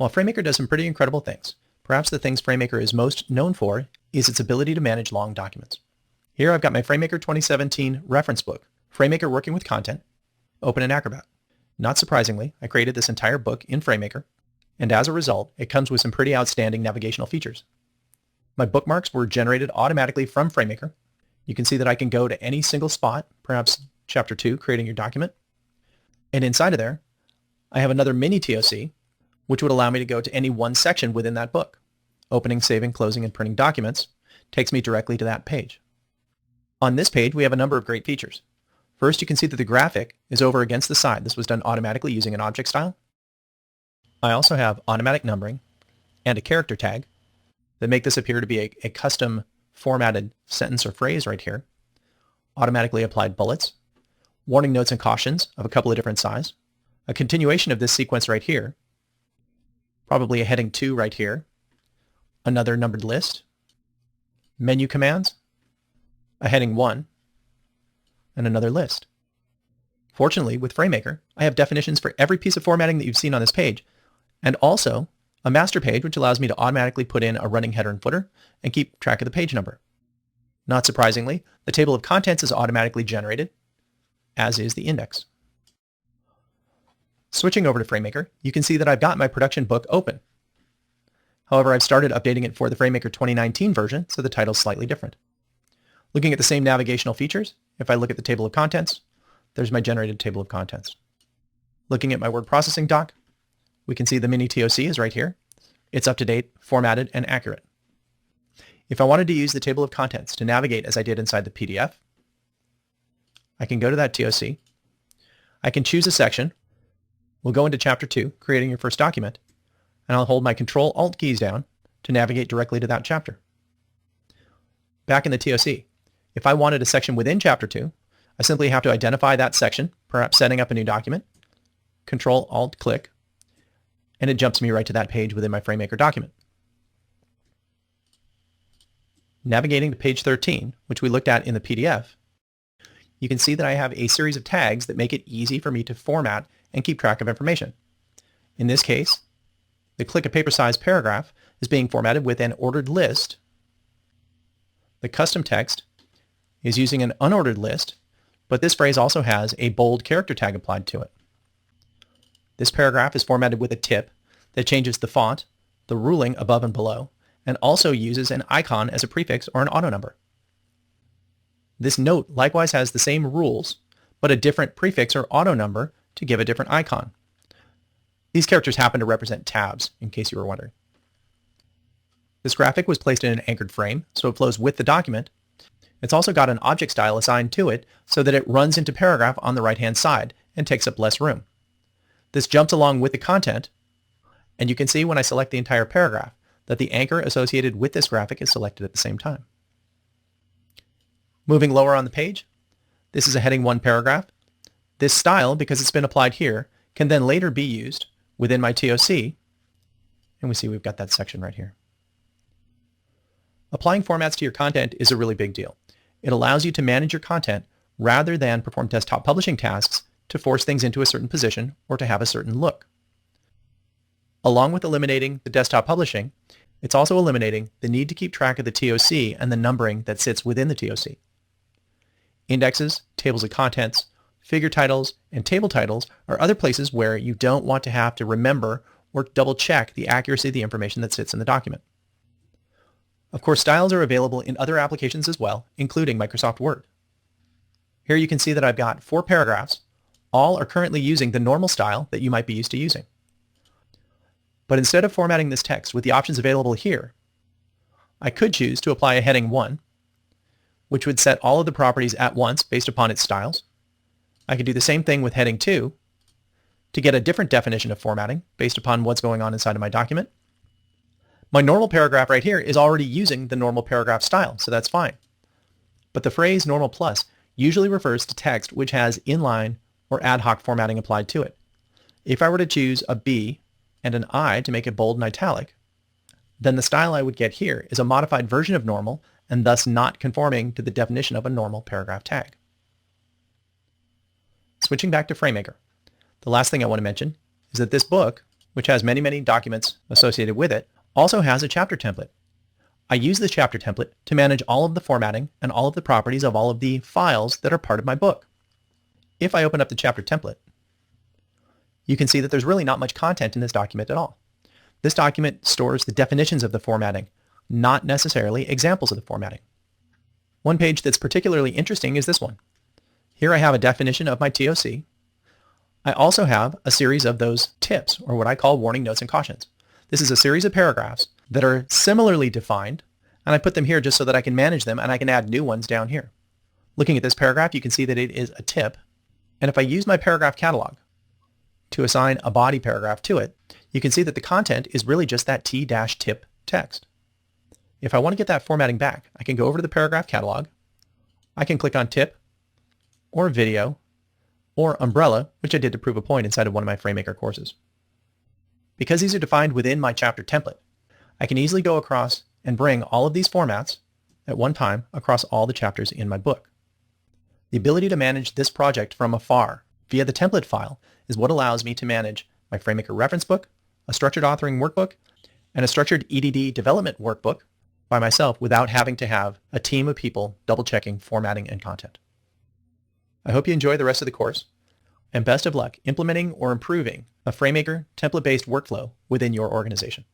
While FrameMaker does some pretty incredible things, perhaps the things FrameMaker is most known for is its ability to manage long documents. Here I've got my FrameMaker 2017 reference book, FrameMaker Working with Content, open in Acrobat. Not surprisingly, I created this entire book in FrameMaker, and as a result, it comes with some pretty outstanding navigational features. My bookmarks were generated automatically from FrameMaker. You can see that I can go to any single spot, perhaps Chapter 2, creating your document. And inside of there, I have another mini TOC, which would allow me to go to any one section within that book. Opening, saving, closing, and printing documents takes me directly to that page. On this page, we have a number of great features. First, you can see that the graphic is over against the side. This was done automatically using an object style. I also have automatic numbering and a character tag that make this appear to be a custom formatted sentence or phrase right here. Automatically applied bullets, warning notes and cautions of a couple of different sizes, a continuation of this sequence right here, probably a heading 2 right here, another numbered list, menu commands, a heading 1, and another list. Fortunately, with FrameMaker, I have definitions for every piece of formatting that you've seen on this page, and also a master page which allows me to automatically put in a running header and footer and keep track of the page number. Not surprisingly, the table of contents is automatically generated, as is the index. Switching over to FrameMaker, you can see that I've got my production book open. However, I've started updating it for the FrameMaker 2019 version, so the title's slightly different. Looking at the same navigational features, if I look at the table of contents, there's my generated table of contents. Looking at my word processing doc, we can see the mini TOC is right here. It's up to date, formatted, and accurate. If I wanted to use the table of contents to navigate as I did inside the PDF, I can go to that TOC. I can choose a section. We'll go into Chapter 2, creating your first document, and I'll hold my Control-Alt keys down to navigate directly to that chapter. Back in the TOC, if I wanted a section within Chapter 2, I simply have to identify that section, perhaps setting up a new document, Control-Alt-click, and it jumps me right to that page within my FrameMaker document. Navigating to page 13, which we looked at in the PDF, you can see that I have a series of tags that make it easy for me to format and keep track of information. In this case, the click a paper size paragraph is being formatted with an ordered list. The custom text is using an unordered list, but this phrase also has a bold character tag applied to it. This paragraph is formatted with a tip that changes the font, the ruling above and below, and also uses an icon as a prefix or an auto number. This note likewise has the same rules, but a different prefix or auto number to give a different icon. These characters happen to represent tabs, in case you were wondering. This graphic was placed in an anchored frame, so it flows with the document. It's also got an object style assigned to it so that it runs into paragraph on the right-hand side and takes up less room. This jumps along with the content, and you can see when I select the entire paragraph that the anchor associated with this graphic is selected at the same time. Moving lower on the page, this is a heading 1 paragraph. This style, because it's been applied here, can then later be used within my TOC, and we see we've got that section right here. Applying formats to your content is a really big deal. It allows you to manage your content rather than perform desktop publishing tasks to force things into a certain position or to have a certain look. Along with eliminating the desktop publishing, it's also eliminating the need to keep track of the TOC and the numbering that sits within the TOC. Indexes, tables of contents, figure titles, and table titles are other places where you don't want to have to remember or double check the accuracy of the information that sits in the document. Of course, styles are available in other applications as well, including Microsoft Word. Here you can see that I've got 4 paragraphs. All are currently using the normal style that you might be used to using. But instead of formatting this text with the options available here, I could choose to apply a heading 1, which would set all of the properties at once based upon its styles. I could do the same thing with heading 2 to get a different definition of formatting based upon what's going on inside of my document. My normal paragraph right here is already using the normal paragraph style, so that's fine. But the phrase normal plus usually refers to text which has inline or ad hoc formatting applied to it. If I were to choose a B and an I to make it bold and italic, then the style I would get here is a modified version of normal and thus not conforming to the definition of a normal paragraph tag. Switching back to FrameMaker, the last thing I want to mention is that this book which has many, many documents associated with it, also has a chapter template. I use this chapter template to manage all of the formatting and all of the properties of all of the files that are part of my book. If I open up the chapter template, you can see that there's really not much content in this document at all. This document stores the definitions of the formatting, not necessarily examples of the formatting. One page that's particularly interesting is this one. Here I have a definition of my TOC. I also have a series of those tips, or what I call warning notes and cautions. This is a series of paragraphs that are similarly defined, and I put them here just so that I can manage them and I can add new ones down here. Looking at this paragraph, you can see that it is a tip, and if I use my paragraph catalog to assign a body paragraph to it, you can see that the content is really just that T-tip text. If I want to get that formatting back, I can go over to the paragraph catalog. I can click on tip or video or umbrella, which I did to prove a point inside of one of my FrameMaker courses. Because these are defined within my chapter template, I can easily go across and bring all of these formats at one time across all the chapters in my book. The ability to manage this project from afar via the template file is what allows me to manage my FrameMaker reference book, a structured authoring workbook, and a structured EDD development workbook by myself without having to have a team of people double-checking formatting and content. I hope you enjoy the rest of the course, and best of luck implementing or improving a FrameMaker template-based workflow within your organization.